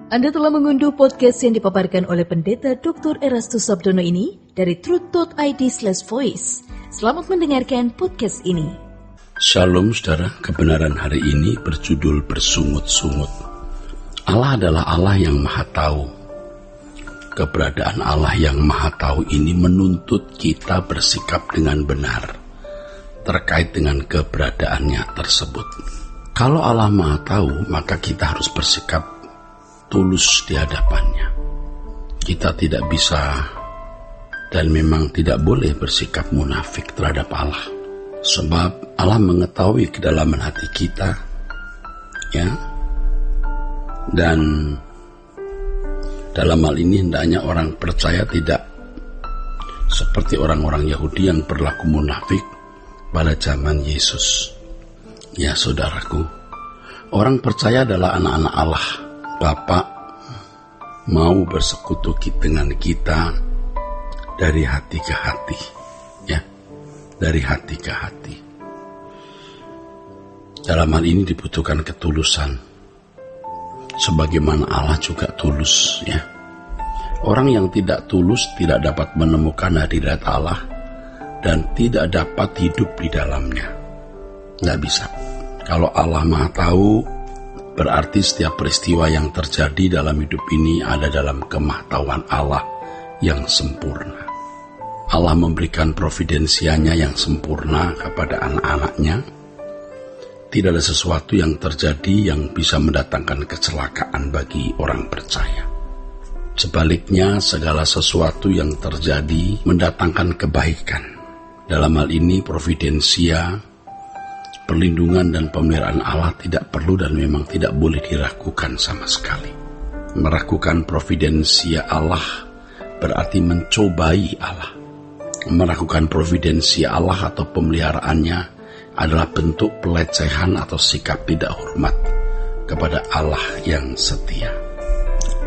Anda telah mengunduh podcast yang dipaparkan oleh Pendeta Dr. Erastus Sabdono ini dari truth.id/voice. Selamat mendengarkan podcast ini. Shalom saudara, kebenaran hari ini berjudul bersungut-sungut. Allah adalah Allah yang maha tahu. Keberadaan Allah yang maha tahu ini menuntut kita bersikap dengan benar terkait dengan keberadaannya tersebut. Kalau Allah maha tahu, maka kita harus bersikap tulus di hadapannya. Kita tidak bisa dan memang tidak boleh bersikap munafik terhadap Allah. Sebab Allah mengetahui kedalaman hati kita, ya. Dan dalam hal ini hendaknya orang percaya tidak seperti orang-orang Yahudi yang berlaku munafik pada zaman Yesus. Ya saudaraku, orang percaya adalah anak-anak Allah. Bapa mau bersekutu dengan kita dari hati ke hati, ya, dari hati ke hati. Dalam hal ini dibutuhkan ketulusan, sebagaimana Allah juga tulus, ya. Orang yang tidak tulus tidak dapat menemukan hadirat Allah dan tidak dapat hidup di dalamnya. Nggak bisa. Kalau Allah Maha Tahu, berarti setiap peristiwa yang terjadi dalam hidup ini ada dalam kemahatauan Allah yang sempurna. Allah memberikan providensianya yang sempurna kepada anak-anaknya. Tidak ada sesuatu yang terjadi yang bisa mendatangkan kecelakaan bagi orang percaya. Sebaliknya, segala sesuatu yang terjadi mendatangkan kebaikan. Dalam hal ini, providensia, perlindungan dan pemeliharaan Allah tidak perlu dan memang tidak boleh diragukan sama sekali. Meragukan providensia Allah berarti mencobai Allah. Meragukan providensia Allah atau pemeliharaannya adalah bentuk pelecehan atau sikap tidak hormat kepada Allah yang setia.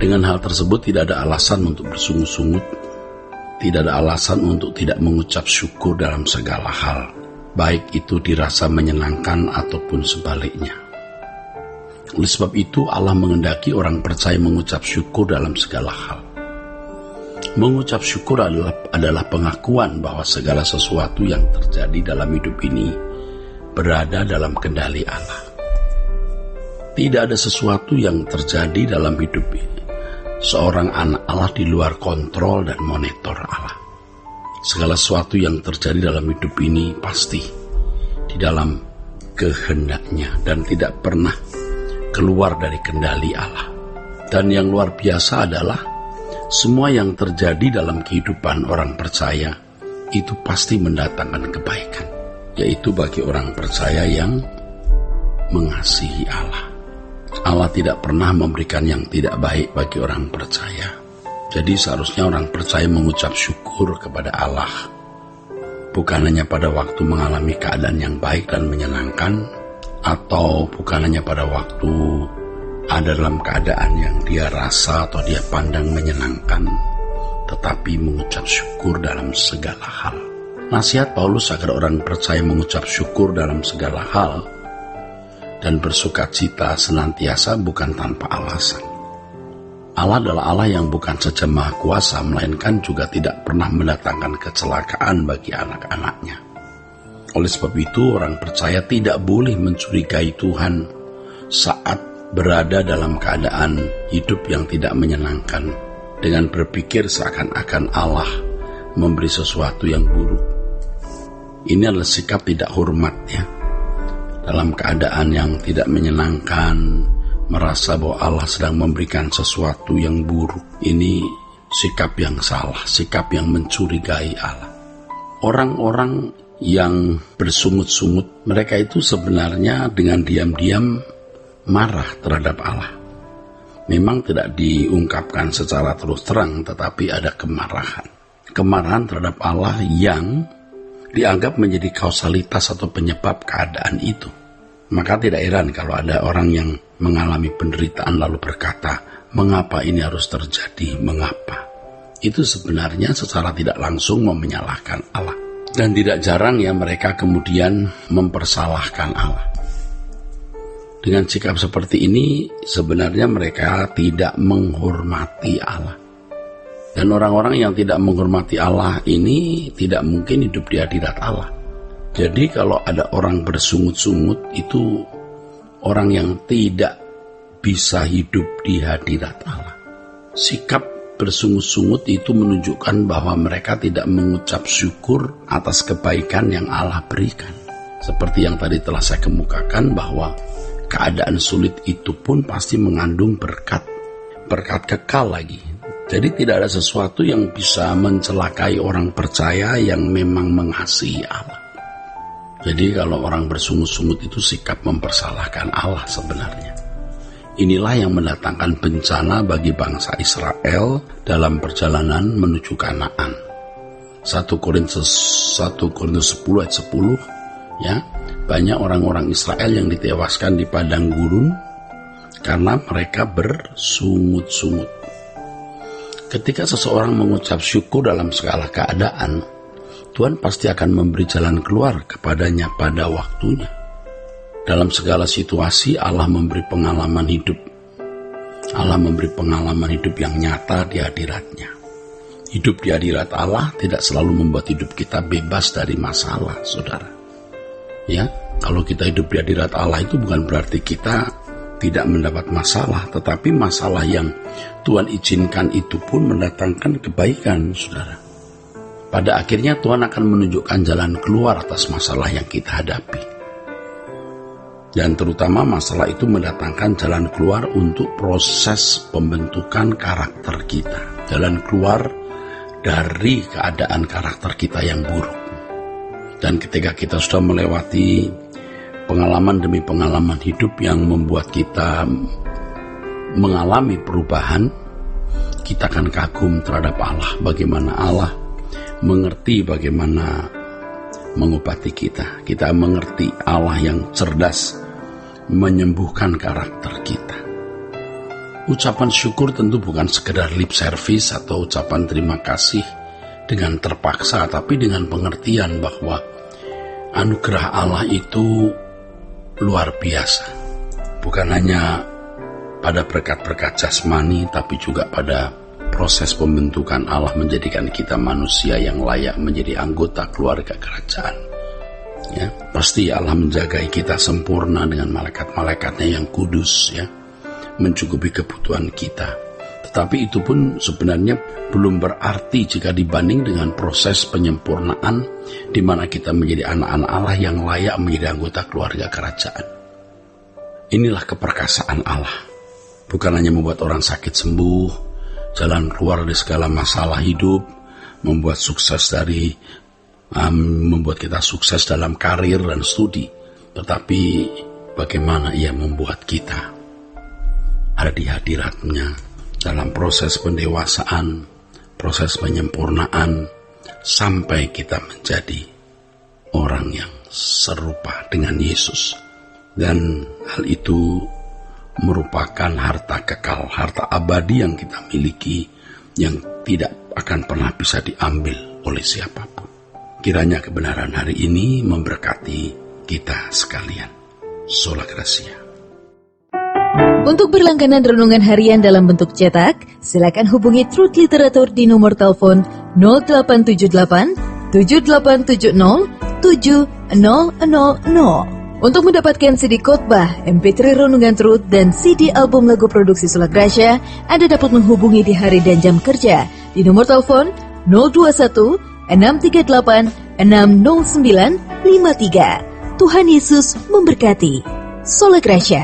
Dengan hal tersebut tidak ada alasan untuk bersungut-sungut, tidak ada alasan untuk tidak mengucap syukur dalam segala hal, baik itu dirasa menyenangkan ataupun sebaliknya. Oleh sebab itu Allah menghendaki orang percaya mengucap syukur dalam segala hal. Mengucap syukur adalah pengakuan bahwa segala sesuatu yang terjadi dalam hidup ini berada dalam kendali Allah. Tidak ada sesuatu yang terjadi dalam hidup seorang anak Allah di luar kontrol dan monitor Allah. Segala sesuatu yang terjadi dalam hidup ini pasti di dalam kehendaknya dan tidak pernah keluar dari kendali Allah. Dan yang luar biasa adalah semua yang terjadi dalam kehidupan orang percaya itu pasti mendatangkan kebaikan, yaitu bagi orang percaya yang mengasihi Allah. Allah tidak pernah memberikan yang tidak baik bagi orang percaya. Jadi seharusnya orang percaya mengucap syukur kepada Allah, bukan hanya pada waktu mengalami keadaan yang baik dan menyenangkan, atau bukan hanya pada waktu ada dalam keadaan yang dia rasa atau dia pandang menyenangkan, tetapi mengucap syukur dalam segala hal. Nasihat Paulus agar orang percaya mengucap syukur dalam segala hal dan bersukacita senantiasa bukan tanpa alasan. Allah adalah Allah yang bukan saja maha kuasa, melainkan juga tidak pernah mendatangkan kecelakaan bagi anak-anaknya. Oleh sebab itu, orang percaya tidak boleh mencurigai Tuhan saat berada dalam keadaan hidup yang tidak menyenangkan, dengan berpikir seakan-akan Allah memberi sesuatu yang buruk. Ini adalah sikap tidak hormat, ya. Dalam keadaan yang tidak menyenangkan, merasa bahwa Allah sedang memberikan sesuatu yang buruk. Ini sikap yang salah, sikap yang mencurigai Allah. Orang-orang yang bersungut-sungut, mereka itu sebenarnya dengan diam-diam marah terhadap Allah. Memang tidak diungkapkan secara terus terang, tetapi ada kemarahan. Kemarahan terhadap Allah yang dianggap menjadi kausalitas atau penyebab keadaan itu. Maka tidak heran kalau ada orang yang mengalami penderitaan lalu berkata, mengapa ini harus terjadi, mengapa? Itu sebenarnya secara tidak langsung mau menyalahkan Allah. Dan tidak jarang ya mereka kemudian mempersalahkan Allah. Dengan sikap seperti ini, sebenarnya mereka tidak menghormati Allah. Dan orang-orang yang tidak menghormati Allah ini tidak mungkin hidup di hadirat Allah. Jadi kalau ada orang bersungut-sungut, itu orang yang tidak bisa hidup di hadirat Allah. Sikap bersungut-sungut itu menunjukkan bahwa mereka tidak mengucap syukur atas kebaikan yang Allah berikan. Seperti yang tadi telah saya kemukakan, bahwa keadaan sulit itu pun pasti mengandung berkat kekal lagi. Jadi tidak ada sesuatu yang bisa mencelakai orang percaya yang memang mengasihi Allah. Jadi kalau orang bersungut-sungut itu sikap mempersalahkan Allah sebenarnya. Inilah yang mendatangkan bencana bagi bangsa Israel dalam perjalanan menuju Kanaan. 1 Korintus 10 ayat 10, ya. Banyak orang-orang Israel yang ditewaskan di padang gurun karena mereka bersungut-sungut. Ketika seseorang mengucap syukur dalam segala keadaan, Tuhan pasti akan memberi jalan keluar kepadanya pada waktunya. Dalam segala situasi, Allah memberi pengalaman hidup. Allah memberi pengalaman hidup yang nyata di hadirat-Nya. Hidup di hadirat Allah tidak selalu membuat hidup kita bebas dari masalah, saudara. Ya, kalau kita hidup di hadirat Allah itu bukan berarti kita tidak mendapat masalah, tetapi masalah yang Tuhan izinkan itu pun mendatangkan kebaikan, saudara. Pada akhirnya Tuhan akan menunjukkan jalan keluar atas masalah yang kita hadapi. Dan terutama masalah itu mendatangkan jalan keluar untuk proses pembentukan karakter kita. Jalan keluar dari keadaan karakter kita yang buruk. Dan ketika kita sudah melewati pengalaman demi pengalaman hidup yang membuat kita mengalami perubahan, kita akan kagum terhadap Allah. Bagaimana Allah mengerti bagaimana mengobati kita. Kita mengerti Allah yang cerdas menyembuhkan karakter kita. Ucapan syukur tentu bukan sekedar lip service atau ucapan terima kasih dengan terpaksa, tapi dengan pengertian bahwa anugerah Allah itu luar biasa. Bukan hanya pada berkat-berkat jasmani, tapi juga pada proses pembentukan Allah menjadikan kita manusia yang layak menjadi anggota keluarga kerajaan. Ya, pasti Allah menjagai kita sempurna dengan malaikat-malaikatnya yang kudus, ya, mencukupi kebutuhan kita. Tetapi itu pun sebenarnya belum berarti jika dibanding dengan proses penyempurnaan di mana kita menjadi anak-anak Allah yang layak menjadi anggota keluarga kerajaan. Inilah keperkasaan Allah. Bukan hanya membuat orang sakit sembuh, jalan keluar dari segala masalah hidup, membuat kita sukses dalam karir dan studi, tetapi bagaimana Ia membuat kita ada di hadirat-Nya dalam proses pendewasaan, proses penyempurnaan, sampai kita menjadi orang yang serupa dengan Yesus. Dan hal itu merupakan harta kekal, harta abadi yang kita miliki, yang tidak akan pernah bisa diambil oleh siapapun. Kiranya kebenaran hari ini memberkati kita sekalian. Sola Gracia. Untuk berlangganan renungan harian dalam bentuk cetak, silakan hubungi Truth Literatur di nomor telepon 0878 7870 7000. Untuk mendapatkan CD khotbah, MP3 renungan Truth, dan CD album lagu produksi Sola Gracia, Anda dapat menghubungi di hari dan jam kerja di nomor telepon 021 638 60953. Tuhan Yesus memberkati. Sola Gracia.